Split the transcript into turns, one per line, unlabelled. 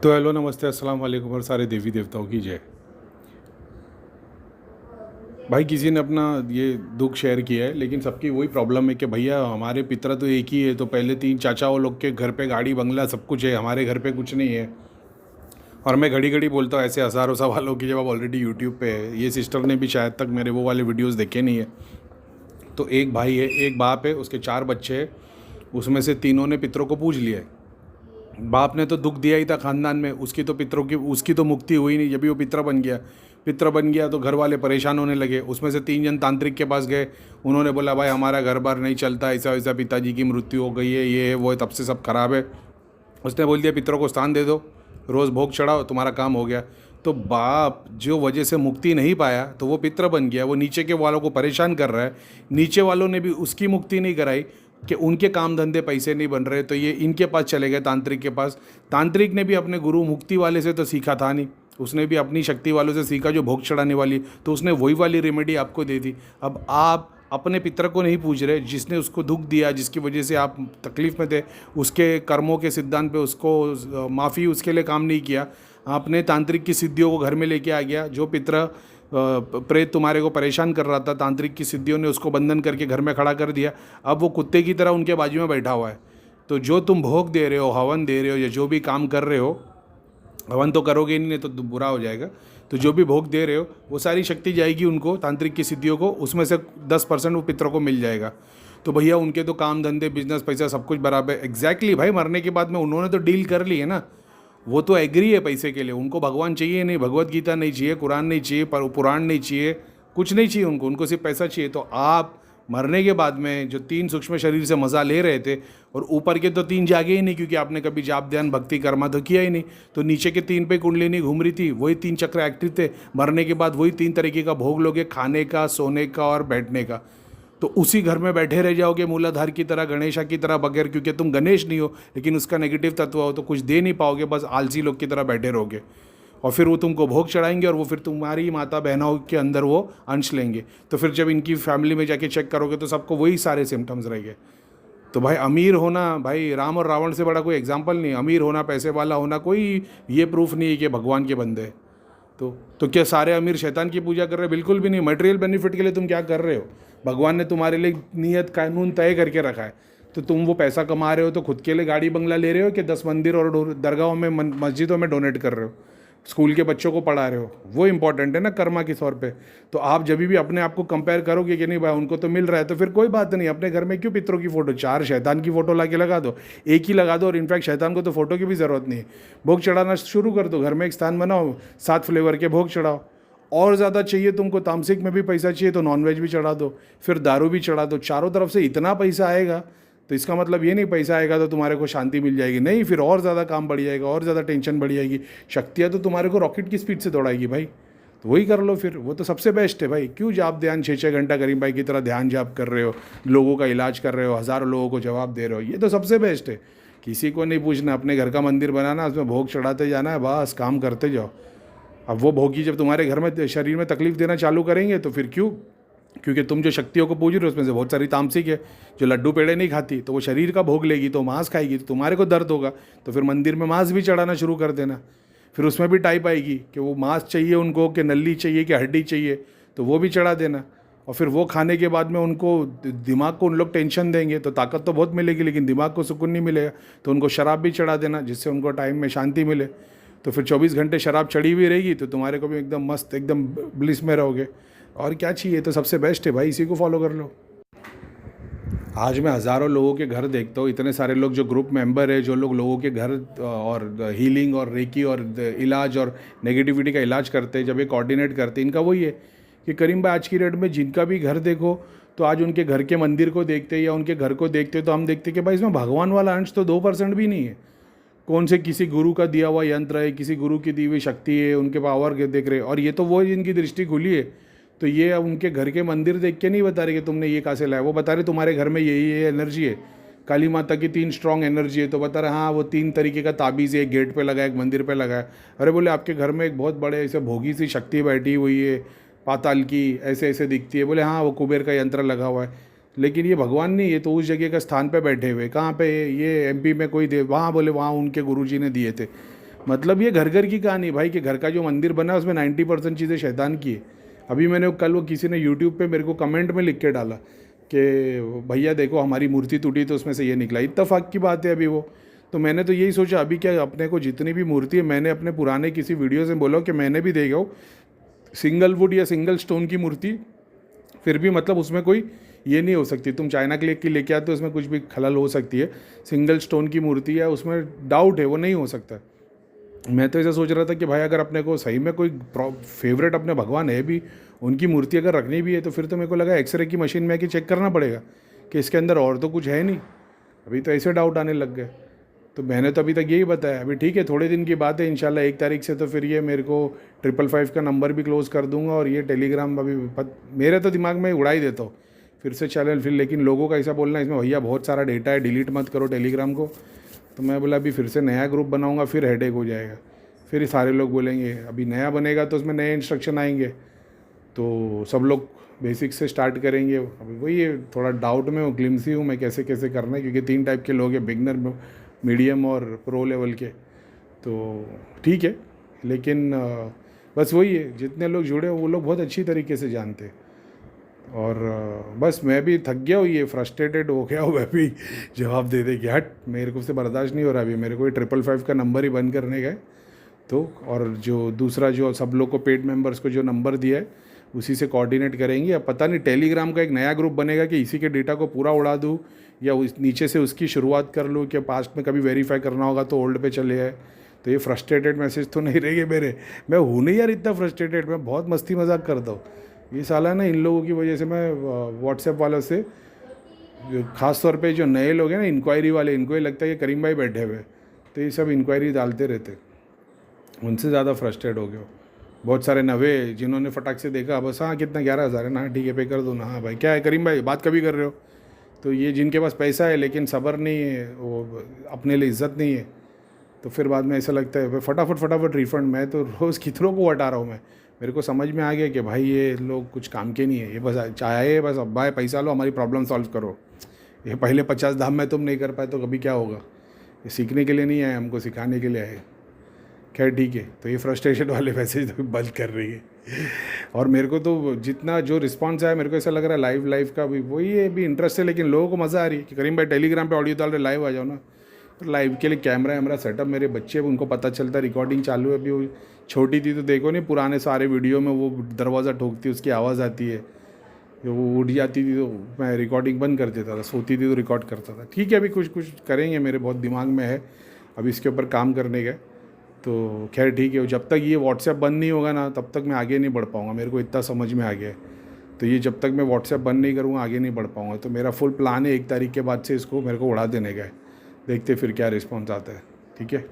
तो हेलो नमस्ते अस्सलाम वालेकुम और सारे देवी देवताओं की जय। भाई किसी ने अपना ये दुख शेयर किया है, लेकिन सबकी वही प्रॉब्लम है कि भैया हमारे पितरा तो एक ही है, तो पहले तीन चाचाओं लोग के घर पे गाड़ी बंगला सब कुछ है, हमारे घर पे कुछ नहीं है। और मैं घड़ी घड़ी बोलता हूँ ऐसे हज़ारों सवालों की जवाब ऑलरेडी यूट्यूब पे है। ये सिस्टर ने भी शायद तक मेरे वो वाले वीडियोज़ देखे नहीं है। तो एक भाई है, एक बाप है, उसके चार बच्चे हैं, उसमें से तीनों ने पितरों को पूज लिया है। बाप ने तो दुख दिया ही था खानदान में, उसकी तो पितरों की उसकी तो मुक्ति हुई नहीं। जब भी वो पितर बन गया तो घर वाले परेशान होने लगे। उसमें से तीन जन तांत्रिक के पास गए, उन्होंने बोला भाई हमारा घर बार नहीं चलता, ऐसा वैसा, पिताजी की मृत्यु हो गई है, ये है वो है, तब से सब खराब है। उसने बोल दिया पितरों को स्थान दे दो, रोज़ भोग चढ़ाओ, तुम्हारा काम हो गया। तो बाप जो वजह से मुक्ति नहीं पाया तो वो पितर बन गया, वो नीचे के वालों को परेशान कर रहा है। नीचे वालों ने भी उसकी मुक्ति नहीं कराई कि उनके काम धंधे पैसे नहीं बन रहे, तो ये इनके पास चले गए तांत्रिक के पास। तांत्रिक ने भी अपने गुरु मुक्ति वाले से तो सीखा था नहीं, उसने भी अपनी शक्ति वालों से सीखा जो भोग चढ़ाने वाली, तो उसने वही वाली रेमेडी आपको दे दी। अब आप अपने पितर को नहीं पूज रहे, जिसने उसको दुख दिया, जिसकी वजह से आप तकलीफ़ में थे, उसके कर्मों के सिद्धांत पे उसको माफ़ी उसके लिए काम नहीं किया। आपने तांत्रिक की सिद्धियों को घर में लेके आ गया। जो पितर प्रेत तुम्हारे को परेशान कर रहा था, तांत्रिक की सिद्धियों ने उसको बंधन करके घर में खड़ा कर दिया। अब वो कुत्ते की तरह उनके बाजू में बैठा हुआ है। तो जो तुम भोग दे रहे हो, हवन दे रहे हो, या जो भी काम कर रहे हो, हवन तो करोगे नहीं, नहीं तो बुरा हो जाएगा। तो जो भी भोग दे रहे हो वो सारी शक्ति जाएगी उनको, तांत्रिक की सिद्धियों को, उसमें से 10% वो पितरों को मिल जाएगा। तो भैया उनके तो काम धंधे बिजनेस पैसा सब कुछ बराबर। एग्जैक्टली भाई, मरने के बाद में उन्होंने तो डील कर ली है ना, वो तो एग्री है पैसे के लिए। उनको भगवान चाहिए नहीं, भगवत गीता नहीं चाहिए, कुरान नहीं चाहिए, पुराण नहीं चाहिए, कुछ नहीं चाहिए उनको सिर्फ पैसा चाहिए। तो आप मरने के बाद में जो तीन सूक्ष्म शरीर से मज़ा ले रहे थे, और ऊपर के तो तीन जागे ही नहीं, क्योंकि आपने कभी जाप ध्यान भक्ति कर्मा तो किया ही नहीं। तो नीचे के तीन पे कुंडलिनी घूम रही थी, वही तीन चक्र एक्टिव थे। मरने के बाद वही तीन तरीके का भोग लोगे, खाने का, सोने का और बैठने का। तो उसी घर में बैठे रह जाओगे मूलाधार की तरह, गणेशा की तरह बगैर, क्योंकि तुम गणेश नहीं हो लेकिन उसका नेगेटिव तत्व हो, तो कुछ दे नहीं पाओगे, बस आलसी लोग की तरह बैठे रहोगे। और फिर वो तुमको भोग चढ़ाएंगे और वो फिर तुम्हारी माता बहनों के अंदर वो अंश लेंगे। तो फिर जब इनकी फैमिली में जाके चेक करोगे तो सबको वही सारे सिम्टम्स रहेंगे। तो भाई अमीर होना, भाई राम और रावण से बड़ा कोई एग्जाम्पल नहीं। अमीर होना, पैसे वाला होना, कोई ये प्रूफ नहीं है कि भगवान के बंदे हैं। तो क्या सारे अमीर शैतान की पूजा कर रहे हैं? बिल्कुल भी नहीं। मटेरियल बेनिफिट के लिए तुम क्या कर रहे हो? भगवान ने तुम्हारे लिए नियत कानून तय करके रखा है, तो तुम वो पैसा कमा रहे हो तो खुद के लिए गाड़ी बंगला ले रहे हो कि 10 मंदिर और दरगाहों में, मस्जिदों में डोनेट कर रहे हो, स्कूल के बच्चों को पढ़ा रहे हो? वो इंपॉर्टेंट है ना कर्मा के तौर पे। तो आप जब भी अपने आप को कंपेयर करोगे कि नहीं भाई उनको तो मिल रहा है, तो फिर कोई बात नहीं। अपने घर में क्यों पितरों की फ़ोटो? चार शैतान की फ़ोटो ला के लगा दो, एक ही लगा दो। और इनफैक्ट शैतान को तो फ़ोटो की भी ज़रूरत नहीं है। भोग चढ़ाना शुरू कर दो, घर में एक स्थान बनाओ, 7 फ्लेवर के भोग चढ़ाओ। और ज़्यादा चाहिए तुमको, तामसिक में भी पैसा चाहिए तो नॉनवेज भी चढ़ा दो, फिर दारू भी चढ़ा दो। चारों तरफ से इतना पैसा आएगा, तो इसका मतलब ये नहीं पैसा आएगा तो तुम्हारे को शांति मिल जाएगी, नहीं, फिर और ज़्यादा काम बढ़ जाएगा, और ज़्यादा टेंशन बढ़ जाएगी। शक्तियाँ तो तुम्हारे को रॉकेट की स्पीड से दौड़ाएगी भाई। तो वही कर लो फिर, वो तो सबसे बेस्ट है भाई। क्यों जाप ध्यान 6-6 घंटा करीम भाई की तरह ध्यान जाप कर रहे हो, लोगों का इलाज कर रहे हो, हज़ारों लोगों को जवाब दे रहे हो? ये तो सबसे बेस्ट है। किसी को नहीं पूछना, अपने घर का मंदिर बनाना, उसमें भोग चढ़ाते जाना है, बस काम करते जाओ। अब वो भोगी जब तुम्हारे घर में शरीर में तकलीफ देना चालू करेंगे तो फिर क्यों? क्योंकि तुम जो शक्तियों को पूज रहे हो उसमें से बहुत सारी तामसिक है, जो लड्डू पेड़े नहीं खाती, तो वो शरीर का भोग लेगी, तो मांस खाएगी, तो तुम्हारे को दर्द होगा, तो फिर मंदिर में मांस भी चढ़ाना शुरू कर देना। फिर उसमें भी टाइप आएगी कि वो मांस चाहिए उनको, कि नल्ली चाहिए, कि हड्डी चाहिए, तो वो भी चढ़ा देना। और फिर वो खाने के बाद में उनको दिमाग को उन लोग टेंशन देंगे, तो ताकत तो बहुत मिलेगी लेकिन दिमाग को सुकून नहीं मिलेगा, तो उनको शराब भी चढ़ा देना जिससे उनको टाइम में शांति मिले। तो फिर 24 घंटे शराब चढ़ी हुई रहेगी, तो तुम्हारे को भी एकदम मस्त, एकदम ब्लिस में रहोगे। और क्या चाहिए? तो सबसे बेस्ट है भाई, इसी को फॉलो कर लो। आज मैं हज़ारों लोगों के घर देखता हूँ, इतने सारे लोग जो ग्रुप मेंबर है, जो लोग लोगों के घर और हीलिंग और रेकी और इलाज और नेगेटिविटी का इलाज करते हैं, जब ये कोऑर्डिनेट करते हैं, इनका वही है कि करीम भाई आज की डेट में जिनका भी घर देखो, तो आज उनके घर के मंदिर को देखते हैं या उनके घर को देखते हैं, तो हम देखते हैं कि भाई इसमें भगवान वाला अंश तो 2% भी नहीं है। कौन से किसी गुरु का दिया हुआ यंत्र है, किसी गुरु की दी हुई शक्ति है, उनके पावर के देख रहे। और ये तो वो जिनकी दृष्टि खुली है, तो ये उनके घर के मंदिर देख के नहीं बता रहे कि तुमने ये कहाँ से लाया, वो बता रहे तुम्हारे घर में यही ये एनर्जी है, काली माता की 3 स्ट्रॉन्ग एनर्जी है, तो बता रहे हाँ वो 3 तरीके का ताबीज़ है, एक गेट पे लगा, एक मंदिर पे लगा है। अरे बोले आपके घर में एक बहुत बड़े ऐसे भोगी सी शक्ति बैठी हुई है पाताल की, ऐसे ऐसे दिखती है। बोले हाँ वो कुबेर का यंत्र लगा हुआ है, लेकिन ये भगवान नहीं, ये तो उस जगह का स्थान पे बैठे हुए। कहाँ पे? ये एमपी में कोई दे, वहाँ बोले वहाँ उनके गुरुजी ने दिए थे। मतलब ये घर घर की कहानी है भाई, कि घर का जो मंदिर बना है उसमें 90% चीज़ें शैतान की है। अभी मैंने कल वो किसी ने यूट्यूब पे मेरे को कमेंट में लिख के डाला कि भैया देखो हमारी मूर्ति टूटी तो उसमें से ये निकला, इत्तेफाक की बात है अभी वो। तो मैंने तो यही सोचा अभी क्या अपने को जितनी भी मूर्ति है, मैंने अपने पुराने किसी वीडियो से बोला कि मैंने भी देखा हो सिंगल वुड या सिंगल स्टोन की मूर्ति, फिर भी मतलब उसमें कोई ये नहीं हो सकती, तुम चाइना के लिए लेके आते हो उसमें कुछ भी खलल हो सकती है। सिंगल स्टोन की मूर्ति है उसमें डाउट है, वो नहीं हो सकता। मैं तो ऐसा सोच रहा था कि भाई अगर अपने को सही में कोई फेवरेट अपने भगवान है भी, उनकी मूर्ति अगर रखनी भी है तो फिर तो मेरे को लगा एक्सरे की मशीन में कि चेक करना पड़ेगा कि इसके अंदर और तो कुछ है नहीं। अभी तो ऐसे डाउट आने लग गए। तो मैंने तो अभी तक यही बताया। अभी ठीक है, थोड़े दिन की बात है, इंशाल्लाह 1 तारीख से तो फिर ये मेरे को 555 का नंबर भी क्लोज़ कर दूंगा, और ये टेलीग्राम अभी मेरे तो दिमाग में उड़ा ही देता हूँ फिर से चैनल फिर। लेकिन लोगों का ऐसा बोलना है इसमें भैया बहुत सारा डेटा है, डिलीट मत करो टेलीग्राम को। तो मैं बोला अभी फिर से नया ग्रुप बनाऊंगा, फिर हेडेक हो जाएगा, फिर सारे लोग बोलेंगे। अभी नया बनेगा तो उसमें नए इंस्ट्रक्शन आएंगे, तो सब लोग बेसिक से स्टार्ट करेंगे। अभी वही है, थोड़ा डाउट में हूँ, ग्लिम्सी हूँ मैं कैसे कैसे करना है, क्योंकि 3 टाइप के लोग हैं, बिगनर, मीडियम और प्रो लेवल के। तो ठीक है, लेकिन बस वही है, जितने लोग जुड़े वो लोग बहुत अच्छी तरीके से जानते हैं। और बस मैं भी थक गया हूँ, ये फ्रस्ट्रेटेड हो गया हूँ मैं भी जवाब दे दे कि हट मेरे को से बर्दाश्त नहीं हो रहा। अभी मेरे को 555 का नंबर ही बंद करने का है। तो और जो दूसरा जो सब लोग को पेड मेंबर्स को जो नंबर दिया है उसी से कोऑर्डिनेट करेंगे। अब पता नहीं टेलीग्राम का एक नया ग्रुप बनेगा कि इसी के डेटा को पूरा उड़ा दूँ, या उस नीचे से उसकी शुरुआत कर लूँ, कि पास्ट में कभी वेरीफाई करना होगा तो ओल्ड पे चले आए। तो ये फ्रस्ट्रेटेड मैसेज तो नहीं रहेंगे मेरे। मैं हूँ नहीं यार इतना फ्रस्ट्रेटेड, मैं बहुत मस्ती मजाक करता हूँ। ये साला ना इन लोगों की वजह से मैं व्हाट्सएप वालों से, ख़ास तौर पे जो नए लोग हैं ना इंक्वायरी वाले, इनको ये लगता है कि करीम भाई बैठे हुए, तो ये सब इंक्वायरी डालते रहते, उनसे ज़्यादा फ्रस्ट्रेट हो गया। बहुत सारे नवे जिन्होंने फटाक से देखा, बस हाँ कितना 11,000 है ना, ठीक है पे कर दो ना, हाँ भाई क्या है करीम भाई बात कभी कर रहे हो। तो ये जिनके पास पैसा है लेकिन सब्र नहीं है, वो अपने लिए इज्जत नहीं है, तो फिर बाद में ऐसा लगता है फटाफट रिफ़ंड। मैं तो रोज़ कितनों को हटा रहा हूँ मैं। मेरे को समझ में आ गया कि भाई ये लोग कुछ काम के नहीं है, ये बस चाहे बस अब भाई पैसा लो हमारी प्रॉब्लम सॉल्व करो। ये पहले 50 धाम में तुम नहीं कर पाए तो कभी क्या होगा। ये सीखने के लिए नहीं आए, हमको सिखाने के लिए आए। खैर ठीक है, तो ये फ्रस्ट्रेशन वाले मैसेज तो बंद कर रही है। और मेरे को तो जितना जो रिस्पांस आया मेरे को ऐसा लग रहा है लाइव का भी वही है, भी इंटरेस्ट है, लेकिन लोगों को मज़ा आ रही है कि करीम भाई टेलीग्राम पे ऑडियो डाल रहे, लाइव आ जाओ ना। तो लाइव के लिए कैमरा वैमरा सेटअप, मेरे बच्चे उनको पता चलता है रिकॉर्डिंग चालू है। अभी वो छोटी थी तो देखो नहीं पुराने सारे वीडियो में वो दरवाज़ा ठोकती उसकी आवाज़ आती है, वो उठ जाती थी तो मैं रिकॉर्डिंग बंद कर देता था, सोती थी तो रिकॉर्ड करता था। ठीक है अभी कुछ करेंगे, मेरे बहुत दिमाग में है अभी इसके ऊपर काम करने का। तो खैर ठीक है, जब तक ये व्हाट्सएप बंद नहीं होगा ना तब तक मैं आगे नहीं बढ़ पाऊँगा, मेरे को इतना समझ में आ गया है। तो ये जब तक मैं व्हाट्सएप बंद नहीं करूँगा आगे नहीं बढ़ पाऊँगा। तो मेरा फुल प्लान है 1 तारीख के बाद से इसको मेरे को उड़ा देने का है। देखते फिर क्या रिस्पॉन्स आता है। ठीक है।